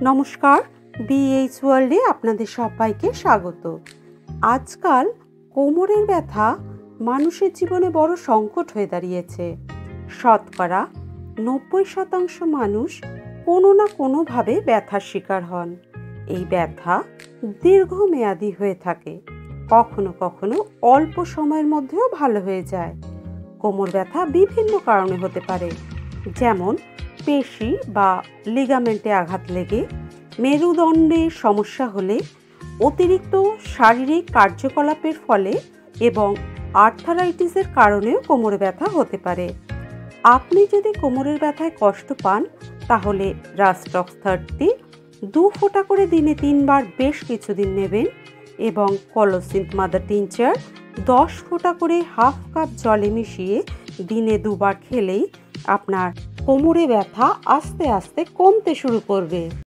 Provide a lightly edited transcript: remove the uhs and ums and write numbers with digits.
নমস্কার, বিএইচ ওয়ার্ল্ডে আপনাদের সবাইকে স্বাগত। আজকাল কোমরের ব্যথা মানুষের জীবনে বড় সংকট হয়ে দাঁড়িয়েছে। শতকরা 90% মানুষ কোনো না কোনোভাবে ব্যথার শিকার হন। এই ব্যথা দীর্ঘমেয়াদী হয়ে থাকে, কখনো কখনো অল্প সময়ের মধ্যেও ভালো হয়ে যায়। কোমর ব্যথা বিভিন্ন কারণে হতে পারে, যেমন পেশি বা লিগামেন্টে আঘাত লেগে, মেরুদণ্ডে সমস্যা হলে, অতিরিক্ত শারীরিক কার্যকলাপের ফলে এবং আর্থারাইটিসের কারণেও কোমরে ব্যথা হতে পারে। আপনি যদি কোমরের ব্যথায় কষ্ট পান, তাহলে রাস্টক্স 30 2 ফোঁটা করে দিনে 3 বার বেশ কিছুদিন নেবেন এবং কলোসিন্থ মাদার টিনচার 10 ফোঁটা করে হাফ কাপ জলে মিশিয়ে দিনে 2 বার খেলেই আপনার কোমরে ব্যথা আস্তে আস্তে কমতে শুরু করবে।